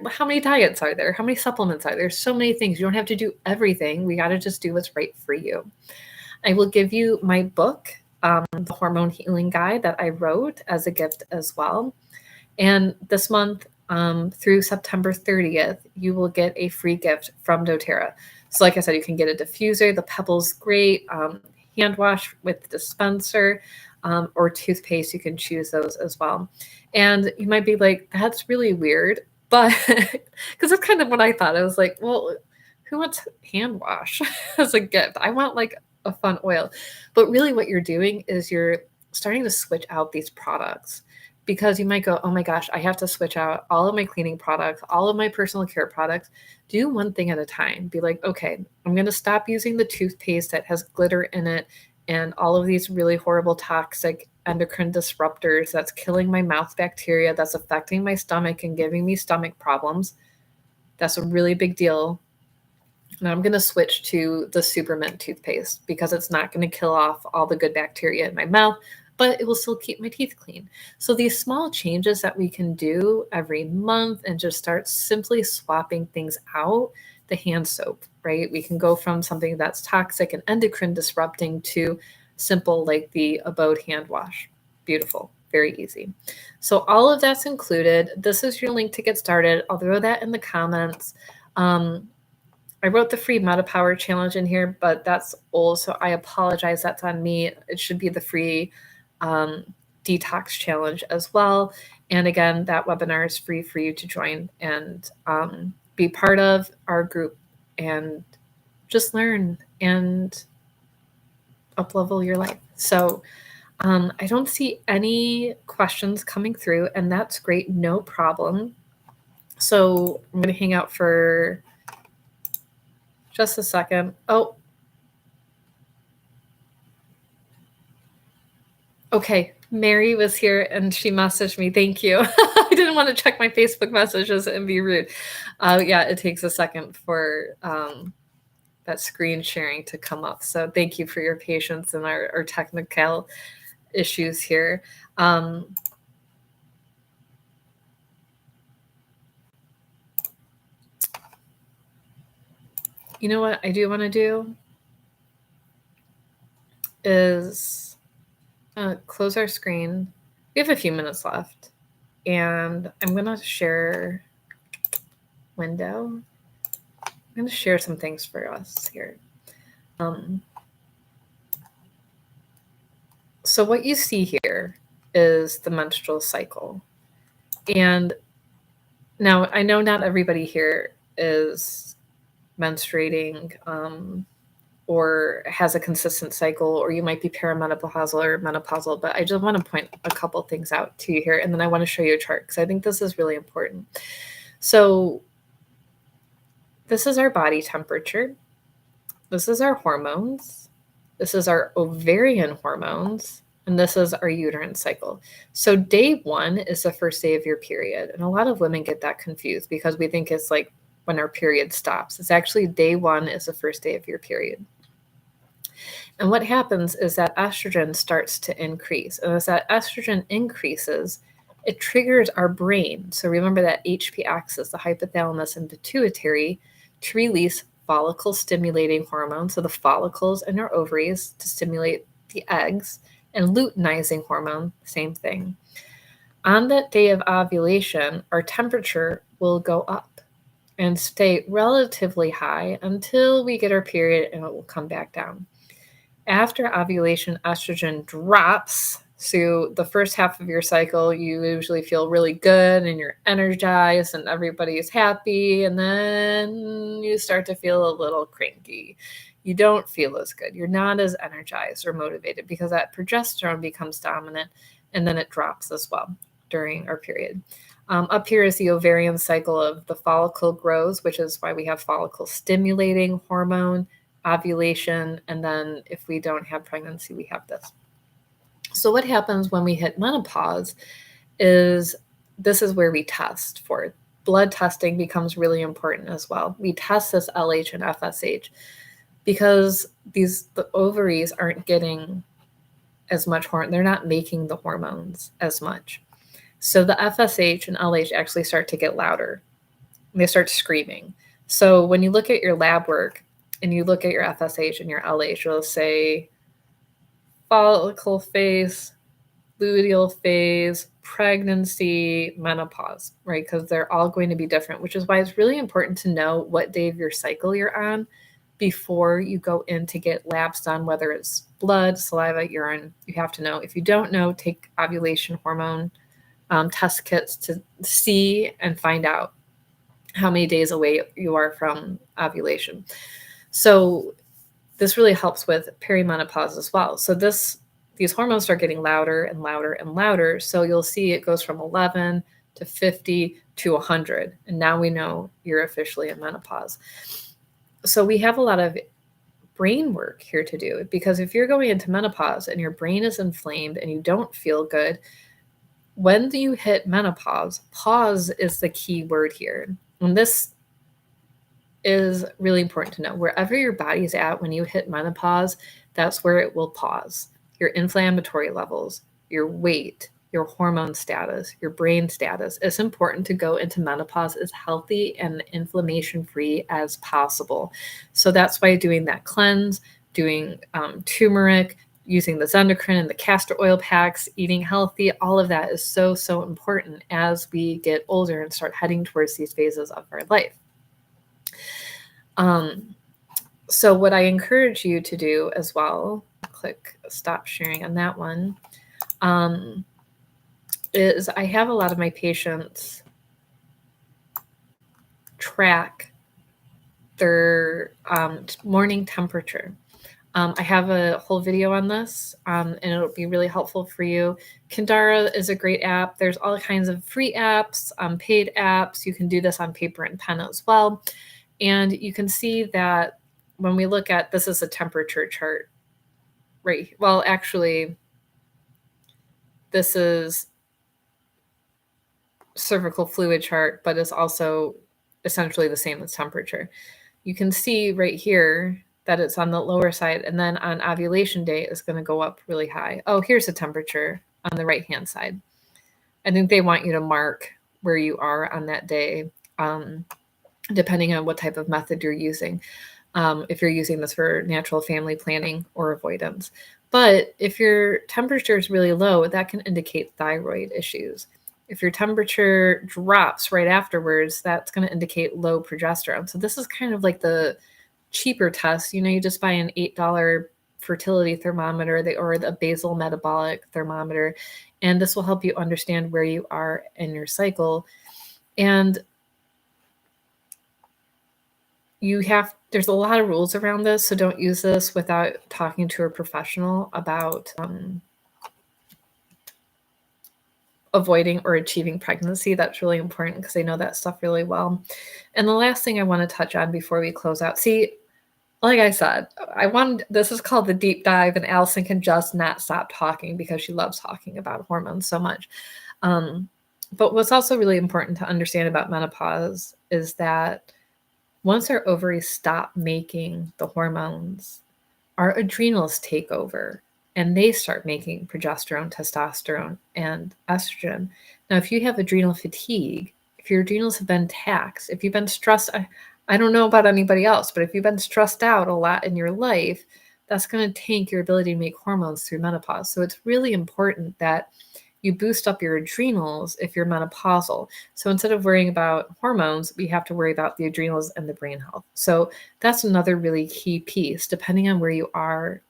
A: how many diets are there? How many supplements are there? There's so many things. You don't have to do everything. We got to just do what's right for you. I will give you my book, the Hormone Healing Guide, that I wrote as a gift as well. And this month, through September 30th, you will get a free gift from doTERRA. So like I said, you can get a diffuser. The Pebble's great. Hand wash with dispenser, or toothpaste. You can choose those as well. And you might be like, that's really weird. But because that's kind of what I thought. I was like, well, who wants hand wash as a gift? I want like a fun oil. But really what you're doing is you're starting to switch out these products, because you might go, oh my gosh, I have to switch out all of my cleaning products, all of my personal care products. Do one thing at a time. Be like, okay, I'm going to stop using the toothpaste that has glitter in it and all of these really horrible toxic endocrine disruptors that's killing my mouth bacteria, that's affecting my stomach and giving me stomach problems. That's a really big deal. Now I'm going to switch to the Super Mint toothpaste, because it's not going to kill off all the good bacteria in my mouth, but it will still keep my teeth clean. So these small changes that we can do every month, and just start simply swapping things out. The hand soap, right? We can go from something that's toxic and endocrine disrupting to simple, like the Abode hand wash. Beautiful, very easy. So all of that's included. This is your link to get started. I'll throw that in the comments. I wrote the free Meta Power Challenge in here, but that's old, so I apologize. That's on me. It should be the free detox challenge as well. And again, that webinar is free for you to join and be part of our group and just learn and up-level your life. So I don't see any questions coming through, and that's great. No problem. So I'm going to hang out for just a second. Oh, okay. Mary was here and she messaged me. Thank you. I didn't want to check my Facebook messages and be rude. Yeah, it takes a second for that screen sharing to come up. So thank you for your patience and our technical issues here. You know what I do want to do is close our screen. We have a few minutes left, and I'm going to share window. I'm going to share some things for us here. So what you see here is the menstrual cycle. And now I know not everybody here is menstruating or has a consistent cycle, or you might be perimenopausal or menopausal, but I just want to point a couple things out to you here, and then I want to show you a chart because I think this is really important. So this is our body temperature. This is our hormones. This is our ovarian hormones, and this is our uterine cycle. So day 1 is the first day of your period, and a lot of women get that confused because we think it's like when our period stops. It's actually day 1 is the first day of your period. And what happens is that estrogen starts to increase. And as that estrogen increases, it triggers our brain. So remember that HP axis, the hypothalamus and pituitary, to release follicle stimulating hormones. So the follicles in our ovaries to stimulate the eggs, and luteinizing hormone, same thing. On that day of ovulation, our temperature will go up and stay relatively high until we get our period, and it will come back down. After ovulation, estrogen drops. So the first half of your cycle, you usually feel really good and you're energized and everybody's happy. And then you start to feel a little cranky. You don't feel as good. You're not as energized or motivated because that progesterone becomes dominant, and then it drops as well during our period. Up here is the ovarian cycle of the follicle grows, which is why we have follicle stimulating hormone, ovulation, and then if we don't have pregnancy, we have this. So what happens when we hit menopause is this is where we test for it. Blood testing becomes really important as well. We test this LH and FSH because the ovaries aren't getting as much hormone. They're not making the hormones as much. So the FSH and LH actually start to get louder. They start screaming. So when you look at your lab work and you look at your FSH and your LH, it'll say follicle phase, luteal phase, pregnancy, menopause, right? Because they're all going to be different, which is why it's really important to know what day of your cycle you're on before you go in to get labs done, whether it's blood, saliva, urine. You have to know. If you don't know, take ovulation hormone test kits to see and find out how many days away you are from ovulation. So this really helps with perimenopause as well. So these hormones start getting louder and louder and louder. So you'll see it goes from 11 to 50 to 100. And now we know you're officially in menopause. So we have a lot of brain work here to do, because if you're going into menopause and your brain is inflamed and you don't feel good, when you hit menopause, pause is the key word here. And this is really important to know. Wherever your body's at when you hit menopause, that's where it will pause. Your inflammatory levels, your weight, your hormone status, your brain status. It's important to go into menopause as healthy and inflammation-free as possible. So that's why doing that cleanse, doing turmeric, using the endocrine and the castor oil packs, eating healthy, all of that is so, so important as we get older and start heading towards these phases of our life. So what I encourage you to do as well, click stop sharing on that one, is I have a lot of my patients track their morning temperature. I have a whole video on this, and it'll be really helpful for you. Kindara is a great app. There's all kinds of free apps, paid apps. You can do this on paper and pen as well. And you can see that when we look at, this is a temperature chart, right? Well, actually, this is cervical fluid chart, but it's also essentially the same as temperature. You can see right here that it's on the lower side, and then on ovulation day, it's going to go up really high. Oh, here's the temperature on the right-hand side. I think they want you to mark where you are on that day, depending on what type of method you're using, if you're using this for natural family planning or avoidance. But if your temperature is really low, that can indicate thyroid issues. If your temperature drops right afterwards, that's going to indicate low progesterone. So this is kind of like the cheaper test. You just buy an $8 fertility thermometer or the basal metabolic thermometer, and this will help you understand where you are in your cycle. And there's a lot of rules around this, so don't use this without talking to a professional about avoiding or achieving pregnancy. That's really important because they know that stuff really well. And the last thing I want to touch on before we close out, see, like I said, this is called the deep dive, and Alison can just not stop talking because she loves talking about hormones so much. But what's also really important to understand about menopause is that once our ovaries stop making the hormones, our adrenals take over and they start making progesterone, testosterone, and estrogen. Now, if you have adrenal fatigue, if your adrenals have been taxed, if you've been stressed, I don't know about anybody else, but if you've been stressed out a lot in your life, that's going to tank your ability to make hormones through menopause. So it's really important that you boost up your adrenals if you're menopausal. So instead of worrying about hormones, we have to worry about the adrenals and the brain health. So that's another really key piece, depending on where you are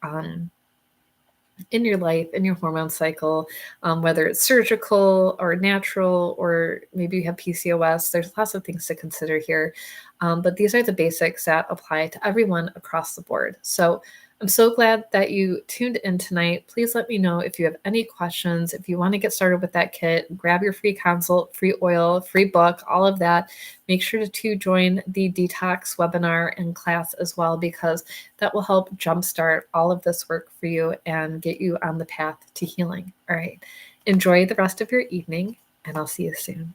A: in your life, in your hormone cycle, whether it's surgical or natural, or maybe you have PCOS. There's lots of things to consider here. But these are the basics that apply to everyone across the board. So I'm so glad that you tuned in tonight. Please let me know if you have any questions. If you want to get started with that kit, grab your free consult, free oil, free book, all of that. Make sure to join the detox webinar and class as well, because that will help jumpstart all of this work for you and get you on the path to healing. All right. Enjoy the rest of your evening, and I'll see you soon.